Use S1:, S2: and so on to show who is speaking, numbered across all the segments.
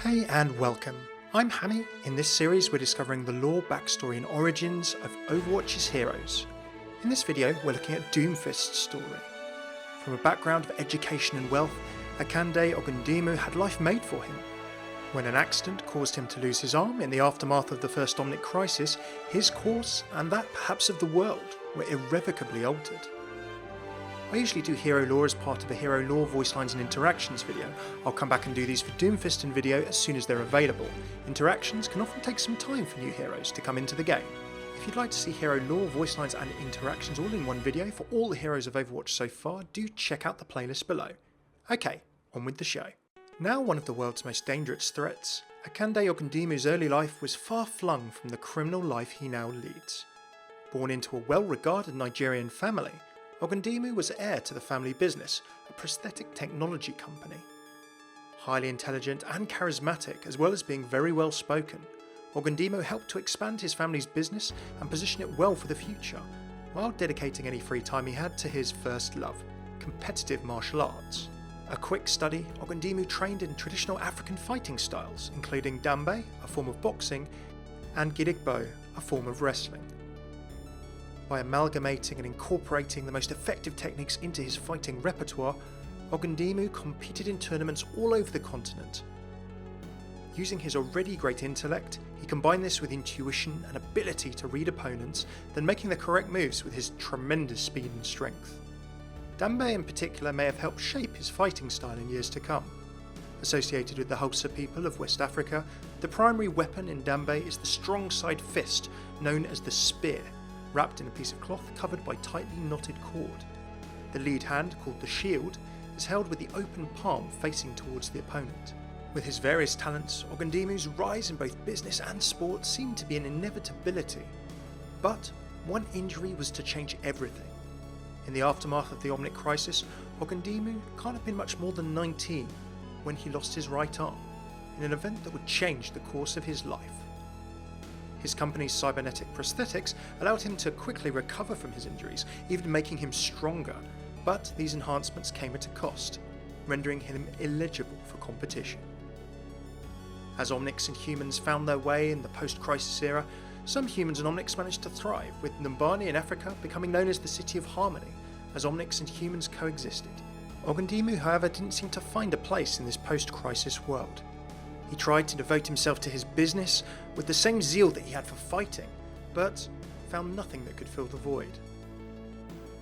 S1: Hey and welcome. I'm Hammeh. In this series we're discovering the lore, backstory and origins of Overwatch's heroes. In this video we're looking at Doomfist's story. From a background of education and wealth, Akande Ogundimu had life made for him. When an accident caused him to lose his arm in the aftermath of the First Omnic Crisis, his course, and that perhaps of the world, were irrevocably altered. I usually do hero lore as part of a hero lore voice lines and interactions video. I'll come back and do these for Doomfist in video as soon as they're available. Interactions can often take some time for new heroes to come into the game. If you'd like to see hero lore, voice lines and interactions all in one video for all the heroes of Overwatch so far, do check out the playlist below. Okay, on with the show. Now one of the world's most dangerous threats, Akande Ogundimu's early life was far flung from the criminal life he now leads. Born into a well-regarded Nigerian family, Ogundimu was heir to the family business, a prosthetic technology company. Highly intelligent and charismatic, as well as being very well spoken, Ogundimu helped to expand his family's business and position it well for the future, while dedicating any free time he had to his first love, competitive martial arts. A quick study, Ogundimu trained in traditional African fighting styles, including dambe, a form of boxing, and gidigbo, a form of wrestling. By amalgamating and incorporating the most effective techniques into his fighting repertoire, Ogundimu competed in tournaments all over the continent. Using his already great intellect, he combined this with intuition and ability to read opponents, then making the correct moves with his tremendous speed and strength. Dambe in particular may have helped shape his fighting style in years to come. Associated with the Hausa people of West Africa, the primary weapon in dambe is the strong side fist, known as the spear, wrapped in a piece of cloth covered by tightly knotted cord. The lead hand, called the shield, is held with the open palm facing towards the opponent. With his various talents, Ogundimu's rise in both business and sport seemed to be an inevitability. But one injury was to change everything. In the aftermath of the Omnic Crisis, Ogundimu can't have been much more than 19 when he lost his right arm, in an event that would change the course of his life. His company's cybernetic prosthetics allowed him to quickly recover from his injuries, even making him stronger, but these enhancements came at a cost, rendering him illegible for competition. As omnics and humans found their way in the post-crisis era, some humans and omnics managed to thrive, with Numbani in Africa becoming known as the City of Harmony, as omnics and humans coexisted. Ogundimu, however, didn't seem to find a place in this post-crisis world. He tried to devote himself to his business with the same zeal that he had for fighting, but found nothing that could fill the void.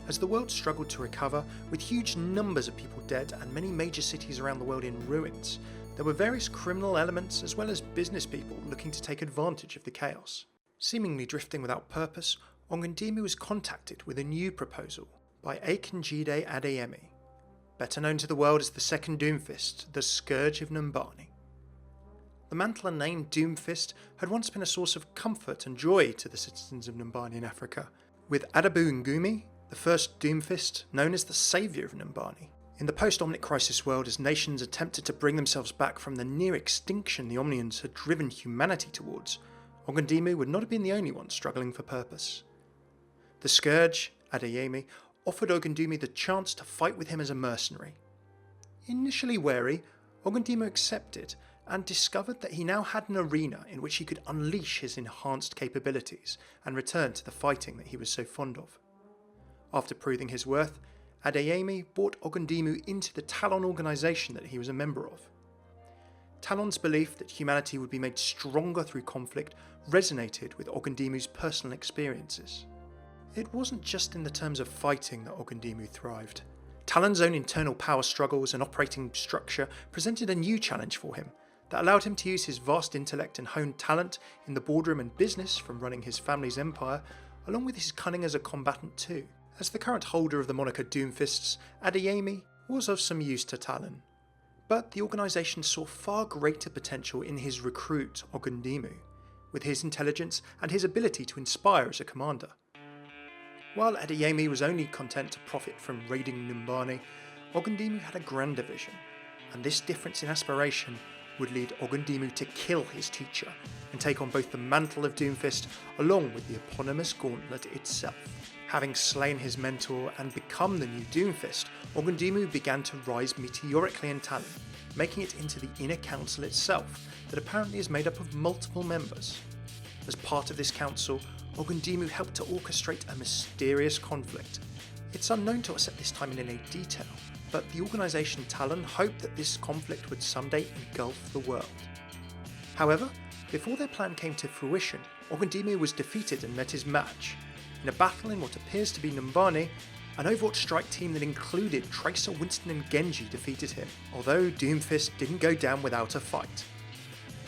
S1: As the world struggled to recover, with huge numbers of people dead and many major cities around the world in ruins, there were various criminal elements as well as business people looking to take advantage of the chaos. Seemingly drifting without purpose, Ogundimu was contacted with a new proposal by Akinjide Adeyemi, better known to the world as the second Doomfist, the Scourge of Numbani. The mantle and name Doomfist had once been a source of comfort and joy to the citizens of Numbani in Africa, with Adabu Ngumi, the first Doomfist, known as the saviour of Numbani. In the post-Omnic Crisis world, as nations attempted to bring themselves back from the near extinction the Omnians had driven humanity towards, Ogundimu would not have been the only one struggling for purpose. The Scourge, Adeyemi, offered Ogundimu the chance to fight with him as a mercenary. Initially wary, Ogundimu accepted, and discovered that he now had an arena in which he could unleash his enhanced capabilities and return to the fighting that he was so fond of. After proving his worth, Adeyemi brought Ogundimu into the Talon organisation that he was a member of. Talon's belief that humanity would be made stronger through conflict resonated with Ogundimu's personal experiences. It wasn't just in the terms of fighting that Ogundimu thrived. Talon's own internal power struggles and operating structure presented a new challenge for him, that allowed him to use his vast intellect and honed talent in the boardroom and business from running his family's empire, along with his cunning as a combatant too. As the current holder of the moniker Doomfists, Adeyemi was of some use to Talon. But the organisation saw far greater potential in his recruit, Ogundimu, with his intelligence and his ability to inspire as a commander. While Adeyemi was only content to profit from raiding Numbani, Ogundimu had a grander vision, and this difference in aspiration would lead Ogundimu to kill his teacher and take on both the mantle of Doomfist along with the eponymous gauntlet itself. Having slain his mentor and become the new Doomfist, Ogundimu began to rise meteorically in talent, making it into the inner council itself, that apparently is made up of multiple members. As part of this council, Ogundimu helped to orchestrate a mysterious conflict. It's unknown to us at this time in any detail, but the organisation Talon hoped that this conflict would someday engulf the world. However, before their plan came to fruition, Ogundimu was defeated and met his match. In a battle in what appears to be Numbani, an Overwatch strike team that included Tracer, Winston and Genji defeated him, although Doomfist didn't go down without a fight.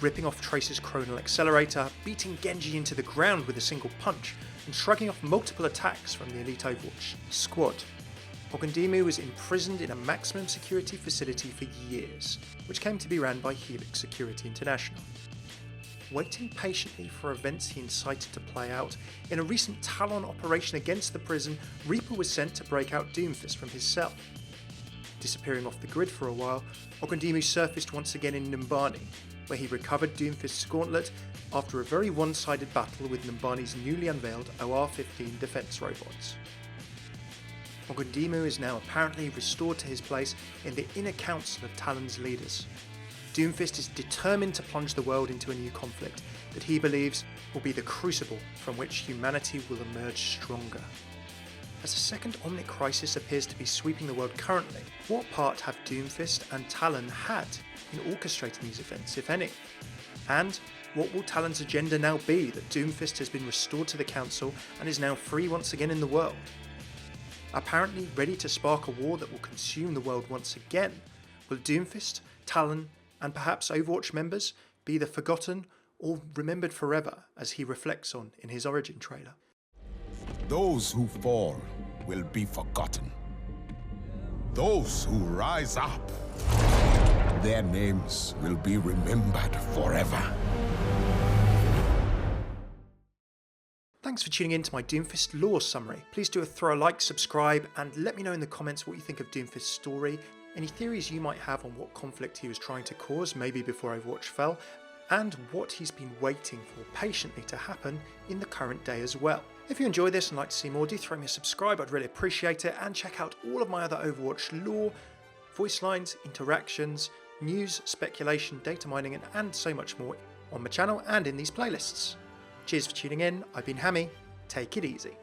S1: Ripping off Tracer's Chronal Accelerator, beating Genji into the ground with a single punch, and shrugging off multiple attacks from the elite Overwatch squad. Ogundimu was imprisoned in a maximum security facility for years, which came to be ran by Helix Security International. Waiting patiently for events he incited to play out, in a recent Talon operation against the prison, Reaper was sent to break out Doomfist from his cell. Disappearing off the grid for a while, Ogundimu surfaced once again in Numbani, where he recovered Doomfist's gauntlet after a very one-sided battle with Numbani's newly unveiled OR-15 defense robots. Ogundimu is now apparently restored to his place in the inner council of Talon's leaders. Doomfist is determined to plunge the world into a new conflict that he believes will be the crucible from which humanity will emerge stronger. As the second Omnic Crisis appears to be sweeping the world currently, what part have Doomfist and Talon had in orchestrating these events, if any? And what will Talon's agenda now be that Doomfist has been restored to the council and is now free once again in the world? Apparently ready to spark a war that will consume the world once again, will Doomfist, Talon, and perhaps Overwatch members be the forgotten or remembered forever, as he reflects on in his origin trailer?
S2: Those who fall will be forgotten. Those who rise up, their names will be remembered forever.
S1: Thanks for tuning in to my Doomfist lore summary. Please do throw a like, subscribe, and let me know in the comments what you think of Doomfist's story, any theories you might have on what conflict he was trying to cause, maybe before Overwatch fell, and what he's been waiting for patiently to happen in the current day as well. If you enjoy this and like to see more, do throw me a subscribe, I'd really appreciate it, and check out all of my other Overwatch lore, voice lines, interactions, news, speculation, data mining, and so much more on my channel and in these playlists. Cheers for tuning in, I've been Hammeh, take it easy.